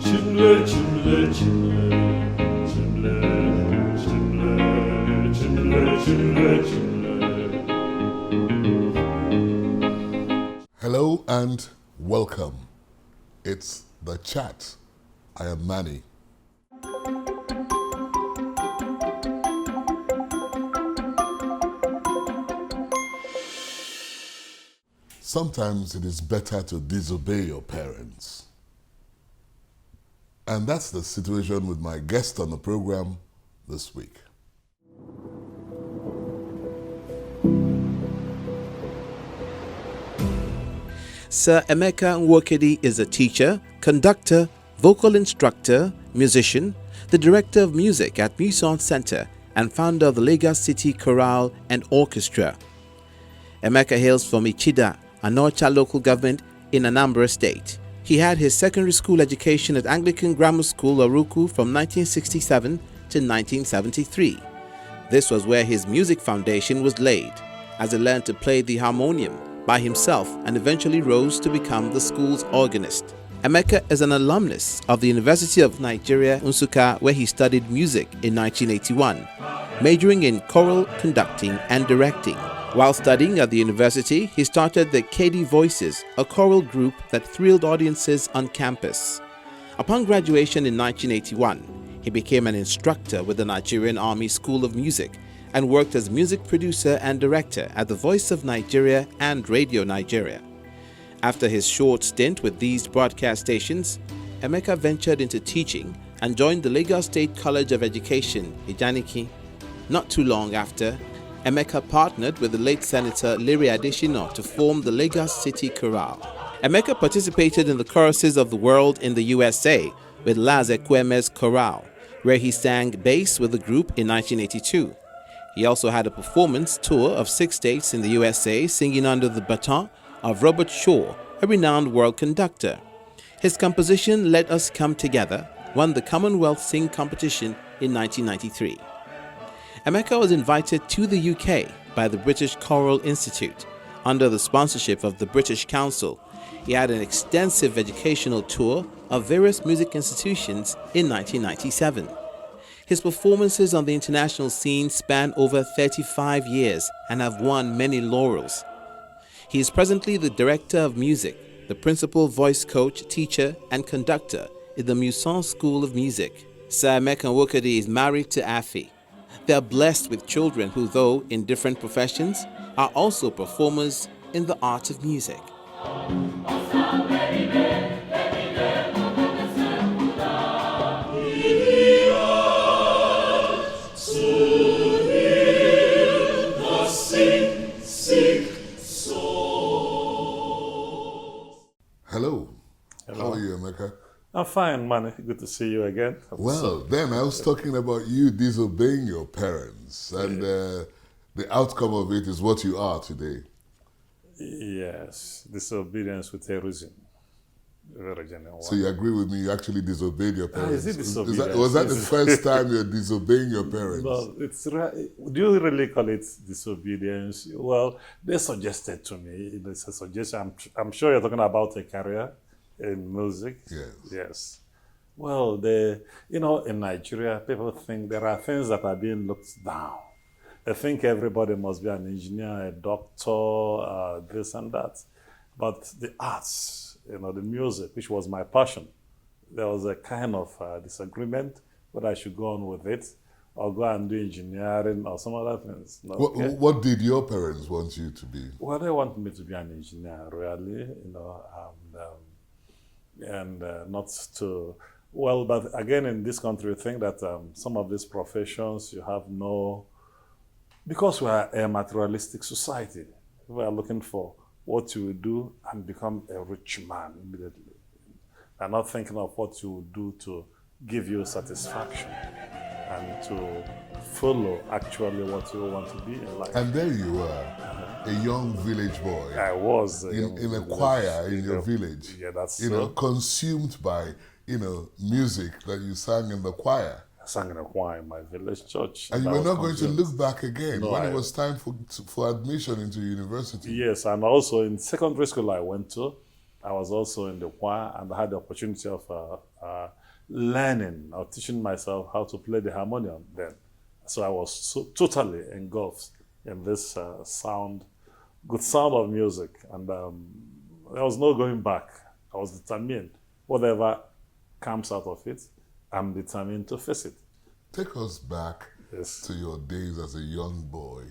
Chimle, chimle, chimle, chimle, chimle, chimle, chimle, chimle. Hello and welcome. It's The Chat. I am Manny. Sometimes it is better to disobey your parents. And that's the situation with my guest on the program this week. Sir Emeka Nwokedi is a teacher, conductor, vocal instructor, musician, the director of music at Muson Center, and founder of the Lagos City Choral and Orchestra. Emeka hails from Ichida, Anocha local government in Anambra State. He had his secondary school education at Anglican Grammar School, Oruku, from 1967 to 1973. This was where his music foundation was laid, as he learned to play the harmonium by himself and eventually rose to become the school's organist. Emeka is an alumnus of the University of Nigeria, Nsukka, where he studied music in 1981, majoring in choral conducting and directing. While studying at the university, he started the Nwokedi Voices, a choral group that thrilled audiences on campus. Upon graduation in 1981, he became an instructor with the Nigerian Army School of Music and worked as music producer and director at the Voice of Nigeria and Radio Nigeria. After his short stint with these broadcast stations, Emeka ventured into teaching and joined the Lagos State College of Education, Ijaniki. Not too long after, Emeka partnered with the late Senator Liri Adesina to form the Lagos City Choral. Emeka participated in the choruses of the world in the USA with Laz Ekweme's Choral, where he sang bass with the group in 1982. He also had a performance tour of 6 states in the USA, singing under the baton of Robert Shaw, a renowned world conductor. His composition Let Us Come Together won the Commonwealth Sing Competition in 1993. Emeka was invited to the UK by the British Choral Institute under the sponsorship of the British Council. He had an extensive educational tour of various music institutions in 1997. His performances on the international scene span over 35 years and have won many laurels. He is presently the director of music, the principal voice coach, teacher, and conductor in the Muson School of Music. Sir Emeka Nwokedi is married to Afi. They are blessed with children who, though in different professions, are also performers in the art of music. Hello. How are you, Emeka? I'm fine, man. Good to see you again. Well, then I was talking about you disobeying your parents, and the outcome of it is what you are today. Yes, disobedience with a reason. Very genuine. So you agree with me? You actually disobeyed your parents. Is it disobedience? Was that the first time you're disobeying your parents? No, do you really call it disobedience? Well, they suggested to me. It's a suggestion. I'm sure you're talking about a career in music. Yes. Yes. Well, in Nigeria, people think there are things that are being looked down. They think everybody must be an engineer, a doctor, this and that. But the arts, the music, which was my passion, there was a kind of disagreement whether I should go on with it or go and do engineering or some other things. What did your parents want you to be? Well, they wanted me to be an engineer, really, and not to. Well, but again, in this country, we think that some of these professions you have no, because we are a materialistic society. We are looking for what you will do and become a rich man immediately. And not thinking of what you will do to give you satisfaction and to follow actually what you want to be in life. And there you were, a young village boy. I was in a choir in your village. Yeah, that's consumed by music that you sang in the choir. I sang in a choir in my village church. And you were not going to look back again when it was time for admission into university. Yes, and also in secondary school I went to, I was also in the choir, and I had the opportunity of learning or teaching myself how to play the harmonium then. So I was totally engulfed in this good sound of music, and there was no going back. I was determined. Whatever comes out of it, I'm determined to face it. Take us back Yes. to your days as a young boy,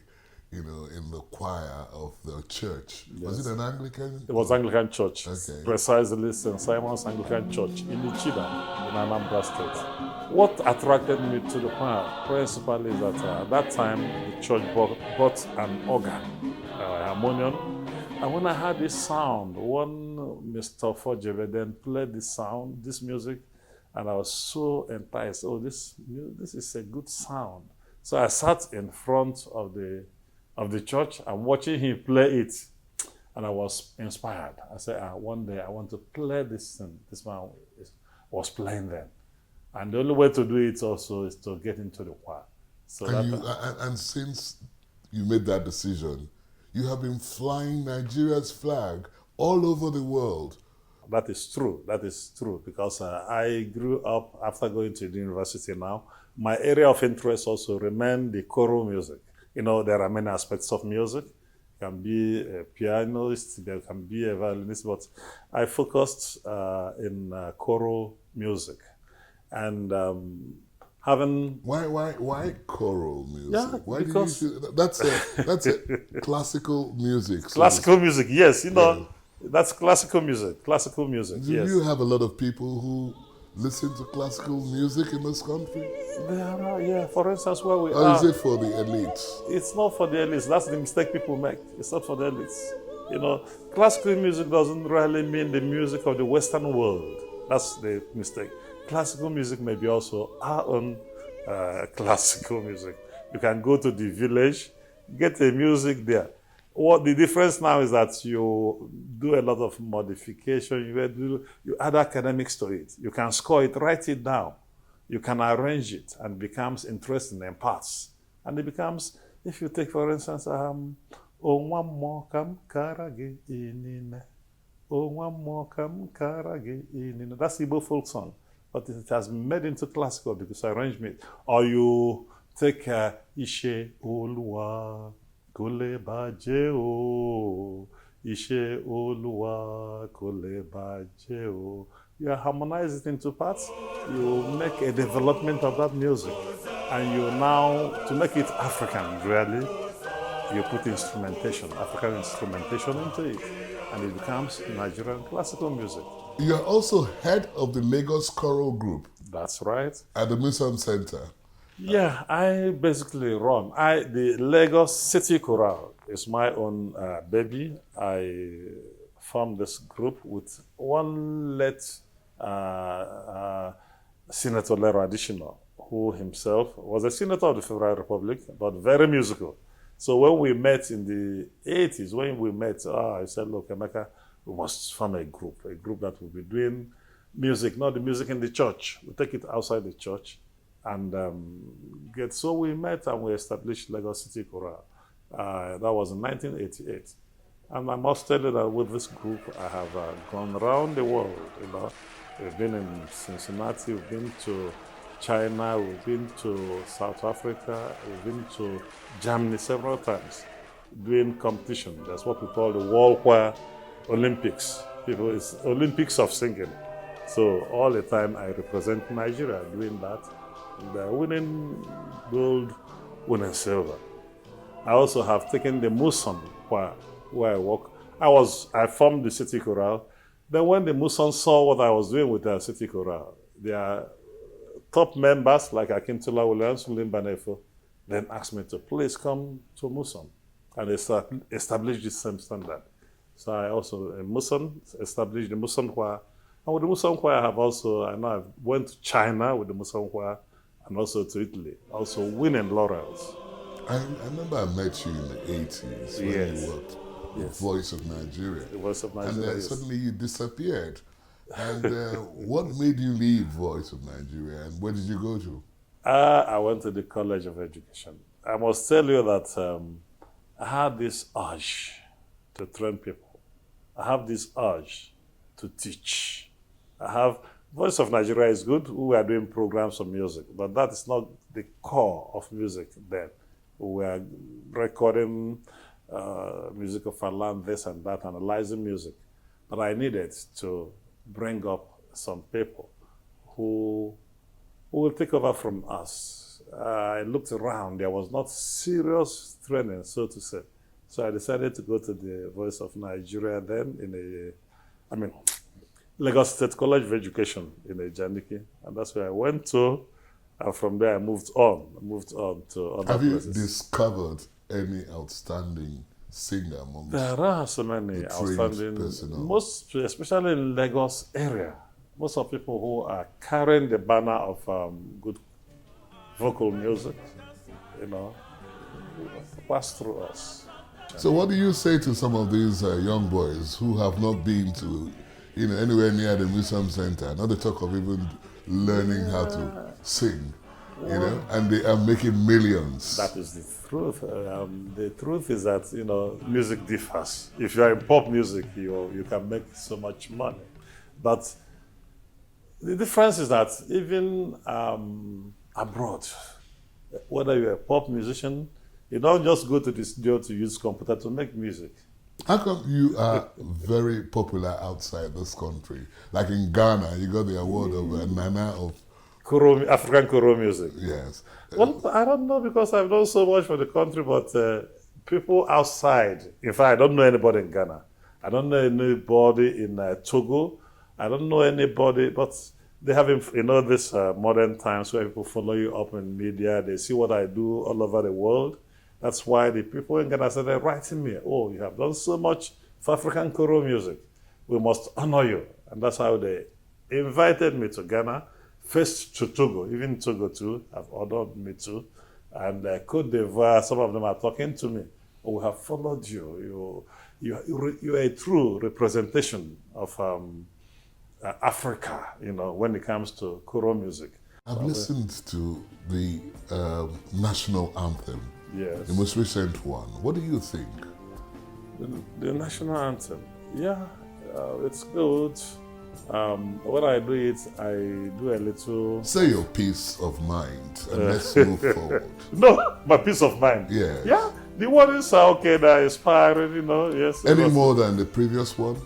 in the choir of the church. Was Yes. it an Anglican? It was Anglican Church, Okay. precisely St. Simon's Anglican Church in Ichida, in Anambra State. What attracted me to the choir principally is that at that time the church bought an organ, a harmonium, and when I heard this sound, one Mr. Fojebe then played this music, and I was so enticed. Oh, this is a good sound. So I sat in front of the church and watching him play it, and I was inspired. I said, one day I want to play this thing. This man was playing then. And the only way to do it also is to get into the choir. So And since you made that decision, you have been flying Nigeria's flag all over the world. that is true. That is true, because I grew up after going to the university now. My area of interest also remained the choral music. There are many aspects of music. You can be a pianist, there can be a violinist, but I focused in choral music. And having... Why choral music? Yeah, Why because- did you that's a classical music. so to Classical music, yes, Yeah. that's classical music. Classical music, Do yes. you have a lot of people who listen to classical music in this country? There are, yeah, for instance, where we Or are. is it for the elites? It's not for the elites. That's the mistake people make. It's not for the elites. Classical music doesn't really mean the music of the Western world. That's the mistake. Classical music may be also our own classical music. You can go to the village, get the music there. What the difference now is that you do a lot of modification. You add academics to it. You can score it, write it down. You can arrange it, and it becomes interesting in parts. And it becomes, if you take, for instance, O one more kam karage inine. O one more kam karage inine. That's Igbo folk song, but it has been made into classical because arrangement. Or you take Ishe Oluwa Kole Baje O. Ishe Oluwa Kole Baje O. You harmonize it into parts, you make a development of that music, and you now, to make it African, really, you put instrumentation, African instrumentation into it, and it becomes Nigerian classical music. You are also head of the Lagos Choral Group That's right. at the Museum Center. Yeah, I basically run. The Lagos City Choral is my own baby. I formed this group with one late Senator Lero Additional, who himself was a senator of the Federal Republic, but very musical. So when we met in the 80s, I said, look, Emeka, we must form a group that will be doing music, not the music in the church. We take it outside the church and so we met and we established Lagos City Choral. That was in 1988. And I must tell you that with this group, I have gone around the world. We've been in Cincinnati, we've been to China, we've been to South Africa, we've been to Germany several times doing competition. That's what we call the World Choir Olympics. It's Olympics of singing. So all the time I represent Nigeria doing that. And winning gold, winning silver. I also have taken the Muson choir where I work. I formed the City Choral. Then when the Muson saw what I was doing with the City Choral, their top members like Akintola Williams, William Banefo, then asked me to please come to Muson and establish the same standard. So I also, in Muson, established the Muson choir. And with the Muson choir, I went to China with the Muson choir and also to Italy, also winning laurels. I remember I met you in the 80s when Yes. you worked with Yes. Voice of Nigeria. The Voice of And Nigeria. then yes. suddenly you disappeared. And what made you leave Voice of Nigeria and where did you go to? I went to the College of Education. I must tell you that I had this urge to train people. I have this urge to teach. I have Voice of Nigeria is good. We are doing programs of music, but that is not the core of music then. We are recording music of our land, this and that, analyzing music. But I needed to bring up some people who will take over from us. I looked around, there was not serious training, so to say. So I decided to go to the Voice of Nigeria then Lagos State College of Education in Janiki, and that's where I went to. And from there, I moved on to other Have places. you discovered any outstanding singer amongst There are so many the trained outstanding, personnel? especially in Lagos area. Most of people who are carrying the banner of good vocal music, pass through us. So what do you say to some of these young boys who have not been to anywhere near the Museum Center, not to talk of even learning how to sing, and they are making millions? That is the truth. The truth is that, music differs. If you are in pop music, you can make so much money. But the difference is that even abroad, whether you're a pop musician, you don't just go to the studio to use computer to make music. How come you are very popular outside this country? Like in Ghana, you got the award of Nana of African Choral music. Yes. Well, I don't know because I've done so much for the country, but people outside, in fact, I don't know anybody in Ghana. I don't know anybody in Togo. I don't know anybody, but they have, this modern times where people follow you up in media. They see what I do all over the world. That's why the people in Ghana started writing me, oh, you have done so much for African choral music. We must honor you. And that's how they invited me to Ghana, first to Togo, even Togo too, have honored me too. And Côte d'Ivoire, some of them are talking to me. Oh, we have followed you. You are a true representation of Africa, when it comes to choral music. I've listened to the national anthem. Yes. The most recent one. What do you think? The national anthem, it's good. When I do it, I do a little... Say your peace of mind and let's move forward. No, my peace of mind. Yes. Yeah, the words are okay, they're inspiring, yes. Any more than the previous one?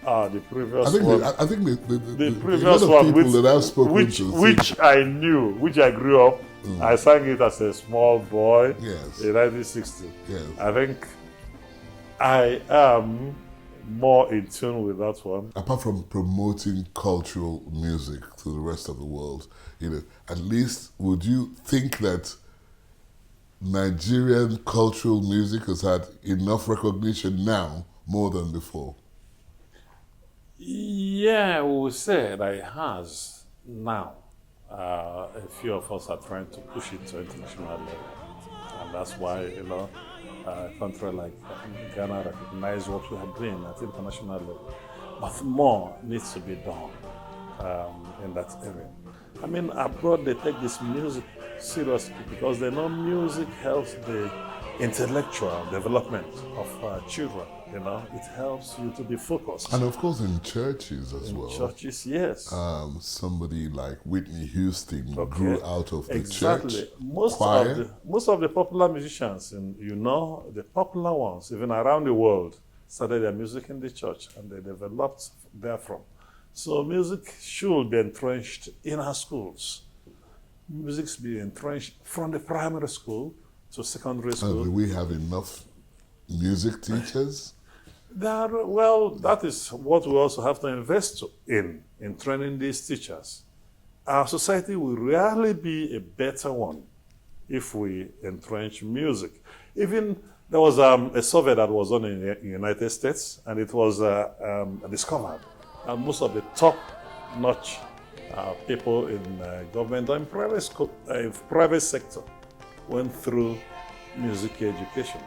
The previous one. I think The a previous lot of one, people that I've spoken which I knew, which I grew up, I sang it as a small boy in 1960. Yes. I think I am more in tune with that one. Apart from promoting cultural music to the rest of the world, at least would you think that Nigerian cultural music has had enough recognition now more than before? Yeah, we would say that it has now. A few of us are trying to push it to international level. And that's why, a country like Ghana recognize what we are doing at international level. But more needs to be done in that area. Abroad they take this music seriously because they know music helps the intellectual development of children. It helps you to be focused. And of course in churches as well. Churches, yes. Somebody like Whitney Houston grew out of the church Most choir. most of the popular musicians, the popular ones, even around the world, started their music in the church and they developed therefrom. So music should be entrenched in our schools. Music should be entrenched from the primary school to secondary school. Do we have enough music teachers? That is what we also have to invest in training these teachers. Our society will really be a better one if we entrench music. Even there was a survey that was done in the United States, and it was discovered that most of the top-notch people in government or in private sector went through music education.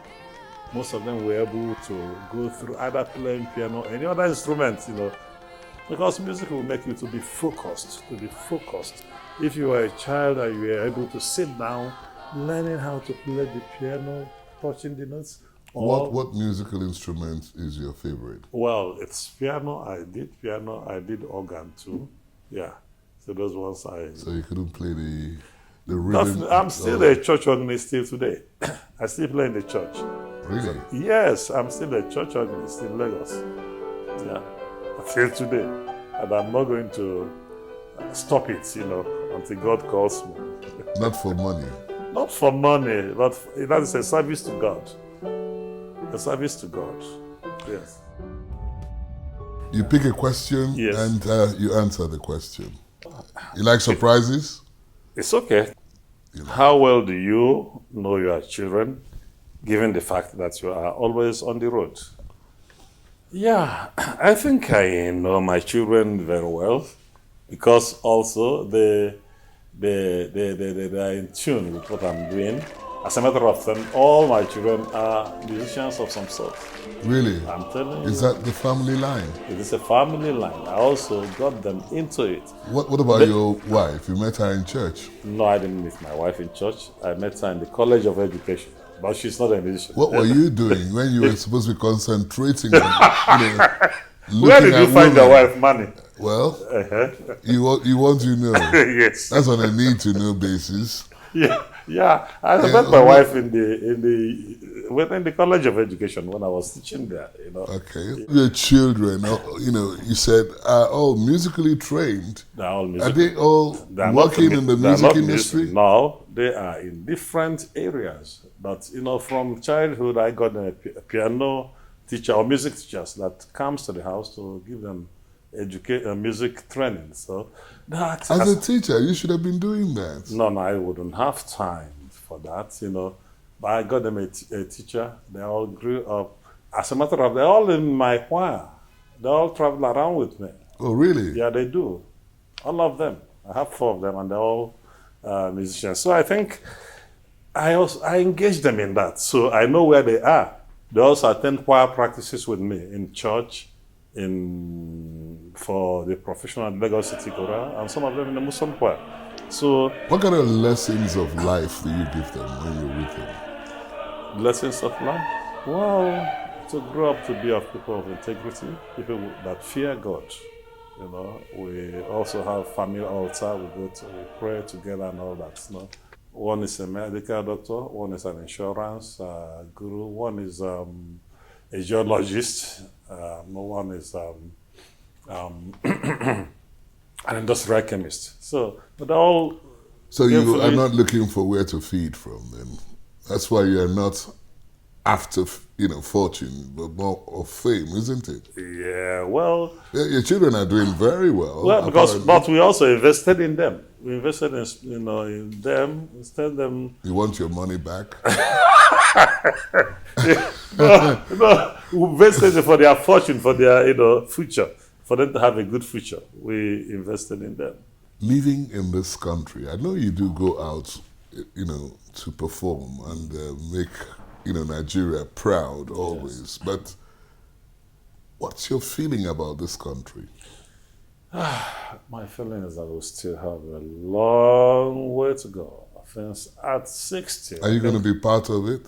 Most of them were able to go through either playing piano or any other instrument, because music will make you to be focused, If you are a child and you are able to sit down, learning how to play the piano, touching the notes, What musical instrument is your favorite? Well, it's piano. I did piano. I did organ too. Yeah. So those ones So you couldn't play the rhythm? I'm still a church organist still today. I still play in the church. Really? Yes, I'm still a church organist in Lagos. Yeah, until today. And I'm not going to stop it, until God calls me. Not for money? Not for money, but that is a service to God. A service to God. Yes. You pick a question and you answer the question. You like surprises? It's okay. How well do you know your children, given the fact that you are always on the road? Yeah, I think I know my children very well, because also they are in tune with what I'm doing. As a matter of fact, all my children are musicians of some sort. Really? I'm telling you. Is that the family line? It is a family line. I also got them into it. What about your wife? You met her in church? No, I didn't meet my wife in church. I met her in the College of Education. But she's not a musician. What were you doing when you were supposed to be concentrating on, Where did you find your wife, money? Well, you want to know. Yes. That's on a need-to-know basis. Yeah. I met my wife in the College of Education when I was teaching there. Okay. Your children, you said are all musically trained. They're all musically. Are they all working in the music industry? No, they are in different areas. But from childhood, I got a piano teacher or music teachers that comes to the house to give them music training. So, as a teacher, you should have been doing that. No, I wouldn't have time for that, But I got them a teacher. They all grew up. As a matter of fact, they're all in my choir. They all travel around with me. Oh, really? Yeah, they do. All of them. I have 4 of them, and they're all musicians. So I think I engage them in that. So I know where they are. They also attend choir practices with me in church, for the professional Lagos City Choral, and some of them in the Muslim choir. So, what kind of lessons of life do you give them when you're with them? Lessons of life? Well, to grow up to be of people of integrity, people that fear God. We also have family altar. We pray together and all that. One is a medical doctor, one is an insurance guru, one is a geologist, one is an industrial chemist. So, but all. So you are not looking for where to feed from them. That's why you are not after fortune, but more of fame, isn't it? Yeah. Well. Your children are doing very well. Well, but we also invested in them. We invested in them. Instead, them. You want your money back? No. We invested for their fortune, for their future, for them to have a good future. We invested in them. Living in this country, I know you do go out, to perform and make, Nigeria proud always. Yes. But what's your feeling about this country? My feeling is that we still have a long way to go. At 60. Are you going to be part of it?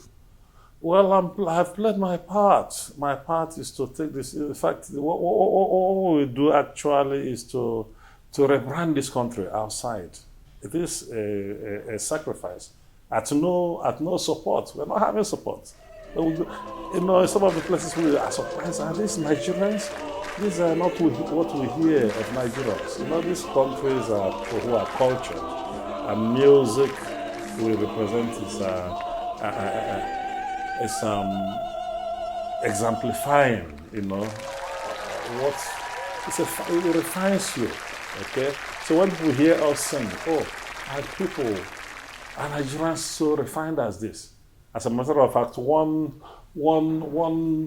Well, I've played my part. My part is to take this. In fact, what we do actually is to rebrand this country outside. It is a sacrifice. At no support. We're not having support. Some of the places we are surprised, are these Nigerians? These are not what we hear of Nigerians. These countries are who are cultured, and music we represent is exemplifying. It refines you. Okay, so when people hear us sing, our people are Nigerians so refined as this. As a matter of fact, one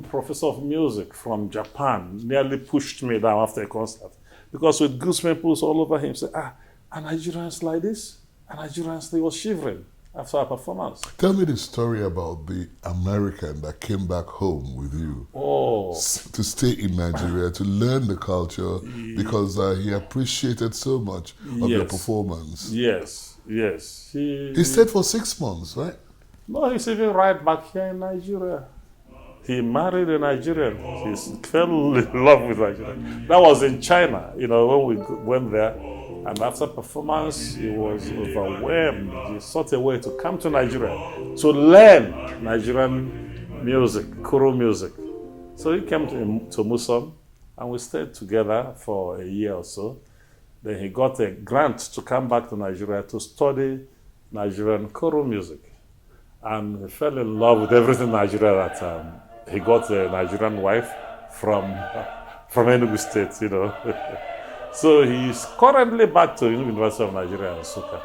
professor of music from Japan nearly pushed me down after a concert, because with goose pimples all over him, said, are Nigerians like this? Are Nigerians? They were shivering after our performance. Tell me the story about the American that came back home with you to stay in Nigeria, to learn the culture, because he appreciated so much of your performance. Yes. He stayed for 6 months, right? No, he's even right back here in Nigeria. He married a Nigerian. He fell in love with Nigeria. That was in China, when we went there. And after performance, he was overwhelmed. He sought a way to come to Nigeria to learn Nigerian music, choral music. So he came to Muson, and we stayed together for a year or so. Then he got a grant to come back to Nigeria to study Nigerian choral music. And he fell in love with everything in Nigeria that he got a Nigerian wife from Enugu State, So he's currently back to the University of Nigeria in Nsukka.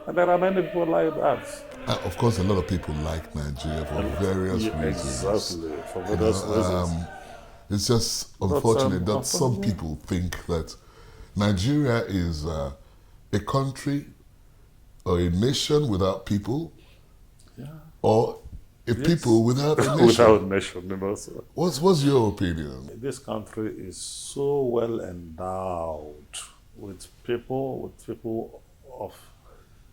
And there are many people like that. Of course, a lot of people like Nigeria for various reasons. Exactly, for various reasons. It's just unfortunate that some people think that Nigeria is a country or a nation without people, or a people without a nation. Without a nation, So. What's your opinion? This country is so well endowed with people of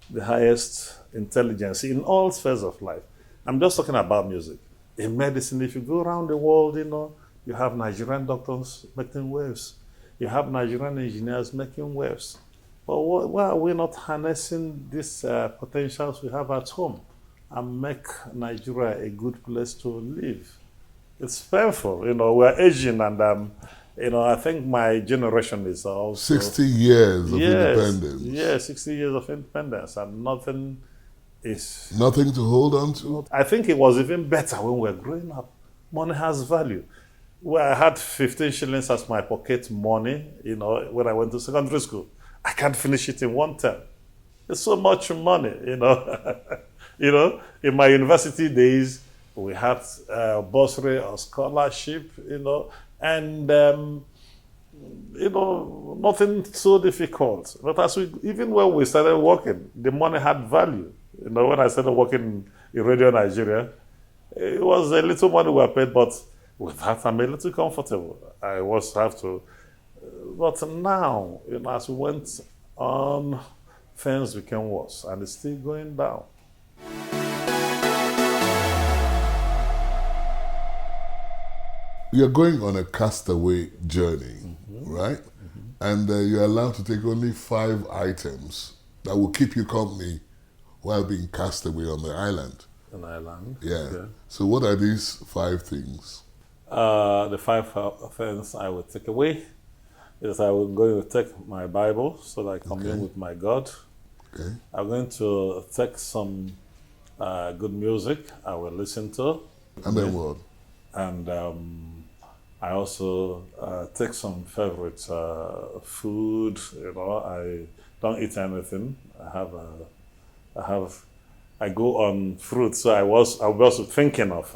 the highest intelligence in all spheres of life. I'm just talking about music. In medicine, if you go around the world, you have Nigerian doctors making waves. You have Nigerian engineers making waves. But why are we not harnessing these potentials we have at home and make Nigeria a good place to live? It's painful. We're aging, and I think my generation is also 60 years of independence. Yeah, 60 years of independence, and nothing to hold on to. I think it was even better when we were growing up. Money has value. Well, I had 15 shillings as my pocket money, when I went to secondary school. I can't finish it in one term. It's so much money, In my university days, we had bursary or scholarship, and nothing so difficult. But even when we started working, the money had value. When I started working in Radio Nigeria, it was a little money we were paid, but with that, I'm a little comfortable. I was have to, but now, as we went on, things became worse, and it's still going down. You're going on a castaway journey, right? And you're allowed to take only 5 items that will keep you company while being cast away on the island. An island? Yeah. Okay. So what are these 5 things? The 5 things I would take away is I'm going to take my Bible so that I commune with my God. Okay. I'm going to take some good music I will listen to. And then what? And I also take some favorite food. I don't eat anything. I go on fruit. So I was also thinking of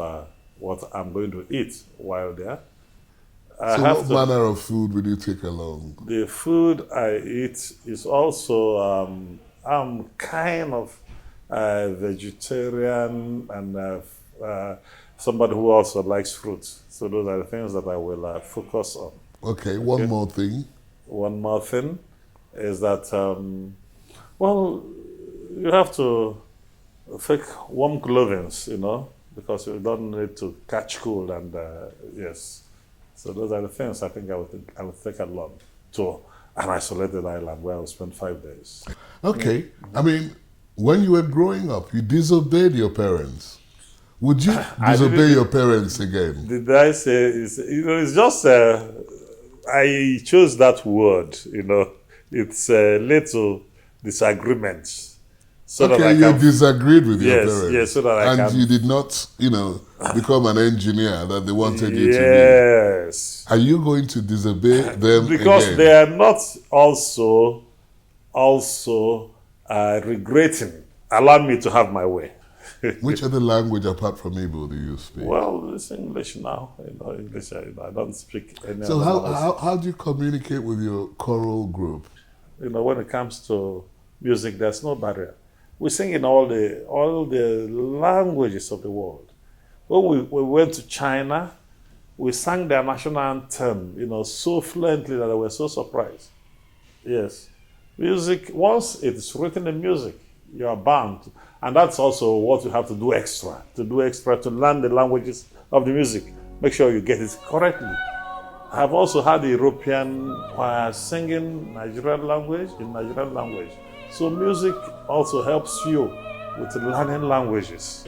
what I'm going to eat while there. So what manner of food will you take along? The food I eat is also, I'm kind of vegetarian and somebody who also likes fruits. So those are the things that I will focus on. Okay, one more thing. One more thing is that, you have to take warm clothing, because you don't need to catch cold, and yes. So those are the things I think I would take along to an isolated island where I will spend 5 days. Okay. I mean, when you were growing up, you disobeyed your parents. Would you disobey your parents again? Did I say, it's just, I chose that word, it's a little disagreement. So okay, you disagreed with your parents. Yes, so that I can. And you did not, become an engineer that they wanted you to be. Yes. Are you going to disobey them because again? they are not also regretting allowing me to have my way. Which other language apart from Igbo do you speak? Well, it's English now. English. I don't speak any so other how do you communicate with your choral group? when it comes to music, there's no barrier. We sing in all the languages of the world. When we went to China, we sang their national anthem, so fluently that I was so surprised. Yes. Music, once it's written in music, you are bound. And that's also what you have to do extra to learn the languages of the music, make sure you get it correctly. I have also had European choirs singing Nigerian language in Nigerian language. So music also helps you with learning languages.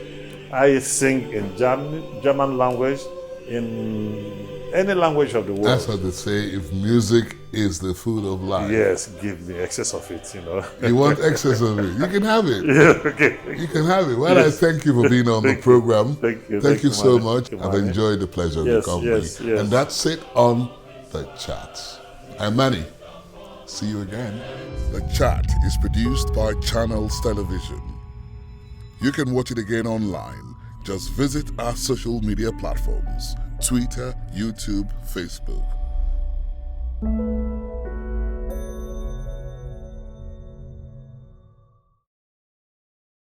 I sing in German language, in any language of the world. That's what they say, if music is the food of life. Yes, give me excess of it, you know. You want excess of it, you can have it. Yeah, okay. You can have it. Well, Yes. I thank you for being on the program. Thank you. Thank you so Mane. much. Thank you, I've Mane. enjoyed the pleasure of Yes, your company. yes, yes. And that's it on The Chat. I'm Manny. See you again. The Chat is produced by Channels Television. You can watch it again online. Just visit our social media platforms: Twitter, YouTube, Facebook.